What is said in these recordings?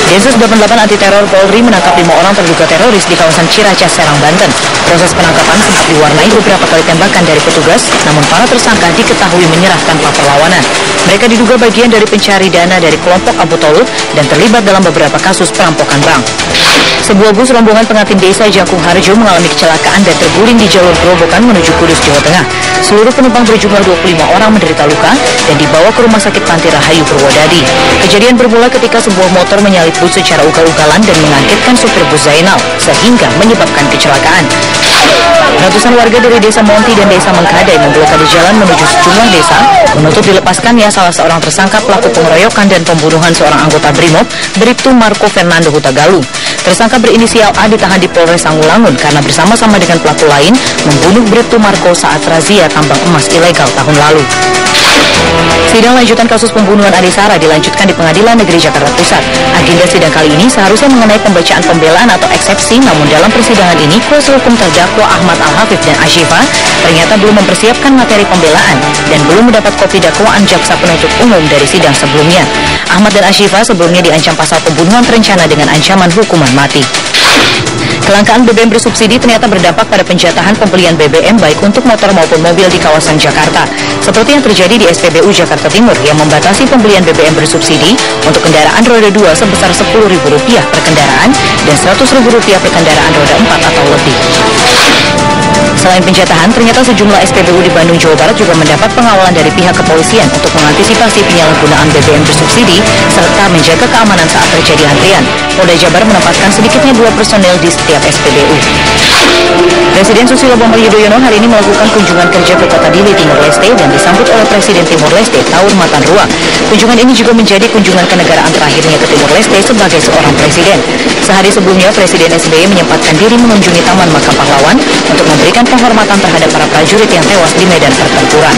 Densus 88 anti teror Polri menangkap 5 orang terduga teroris di kawasan Ciracas, Serang, Banten. Proses penangkapan sempat diwarnai beberapa kali tembakan dari petugas, namun para tersangka diketahui menyerah tanpa perlawanan. Mereka diduga bagian dari pencari dana dari kelompok Abu Tolud dan terlibat dalam beberapa kasus perampokan bank. Sebuah bus rombongan pengantin desa Jakung Harjo mengalami kecelakaan dan terguling di jalur Grobogan menuju Kudus, Jawa Tengah. Seluruh penumpang berjumlah 25 orang menderita luka dan dibawa ke Rumah Sakit Panti Rahayu Purwodadi. Kejadian bermula ketika sebuah motor menyalip bus secara ugal-ugalan dan mengagetkan supir bus Zainal, sehingga menyebabkan kecelakaan. Ratusan warga dari Desa Monti dan Desa Mengkadai memblokade jalan menuju sejumlah desa menuntut dilepaskannya salah seorang tersangka pelaku pengeroyokan dan pembunuhan seorang anggota Brimob, Bribtu Marco Fernando Hutagalu. Tersangka berinisial A ditahan di Polres Sanggulangun karena bersama-sama dengan pelaku lain membunuh Bribtu Marco saat razia tambang emas ilegal tahun lalu. Sidang lanjutan kasus pembunuhan Ade Sara dilanjutkan di Pengadilan Negeri Jakarta Pusat. Agenda sidang kali ini seharusnya mengenai pembacaan pembelaan atau eksepsi, namun dalam persidangan ini kuasa hukum terdakwa Ahmad Al-Hafif dan Ashifa ternyata belum mempersiapkan materi pembelaan dan belum mendapat kopi dakwaan jaksa penuntut umum dari sidang sebelumnya. Ahmad dan Ashifa sebelumnya diancam pasal pembunuhan berencana dengan ancaman hukuman mati. Kelangkaan BBM bersubsidi ternyata berdampak pada penjatahan pembelian BBM baik untuk motor maupun mobil di kawasan Jakarta. Seperti yang terjadi di SPBU Jakarta Timur yang membatasi pembelian BBM bersubsidi untuk kendaraan roda 2 sebesar Rp10.000 per kendaraan dan Rp100.000 per kendaraan roda 4 atau lebih. Selain penjatahan, ternyata sejumlah SPBU di Bandung, Jawa Barat juga mendapat pengawalan dari pihak kepolisian untuk mengantisipasi penyalahgunaan BBM bersubsidi serta menjaga keamanan saat terjadi antrian. Polda Jabar menempatkan sedikitnya 2 personel di setiap SPBU. Presiden Susilo Bambang Yudhoyono hari ini melakukan kunjungan kerja ke Kota Dili, Timor Leste dan disambut oleh Presiden Timor Leste, Taur Matanrua. Kunjungan ini juga menjadi kunjungan kenegaraan terakhirnya ke Timor Leste sebagai seorang presiden. Sehari sebelumnya, Presiden SBY menyempatkan diri mengunjungi Taman Makam Pahlawan untuk memberikan penghormatan terhadap para prajurit yang tewas di medan pertempuran.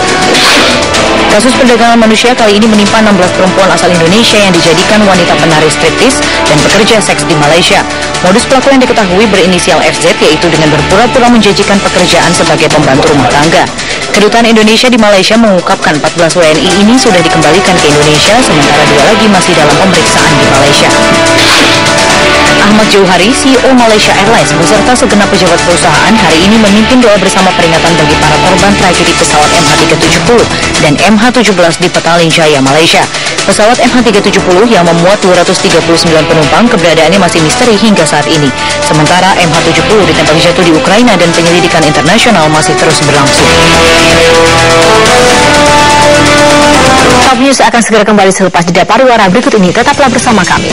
Kasus perdagangan manusia kali ini menimpa 16 perempuan asal Indonesia yang dijadikan wanita penari striptease dan pekerja seks di Malaysia. Modus pelaku yang diketahui berinisial FZ, yaitu dengan berpura-pura menjanjikan pekerjaan sebagai pembantu rumah tangga. Kedutaan Indonesia di Malaysia mengungkapkan 14 WNI ini sudah dikembalikan ke Indonesia, sementara 2 lagi masih dalam pemeriksaan di Malaysia. Ahmad Jauhari, CEO Malaysia Airlines beserta segenap pejabat perusahaan hari ini memimpin doa bersama peringatan bagi para korban tragedi pesawat MH370 dan MH17 di Petaling Jaya, Malaysia. Pesawat MH370 yang memuat 239 penumpang keberadaannya masih misteri hingga saat ini. Sementara MH70 ditembak jatuh di Ukraina dan penyelidikan internasional masih terus berlangsung. Top News akan segera kembali selepas jeda pariwara berikut ini. Tetaplah bersama kami.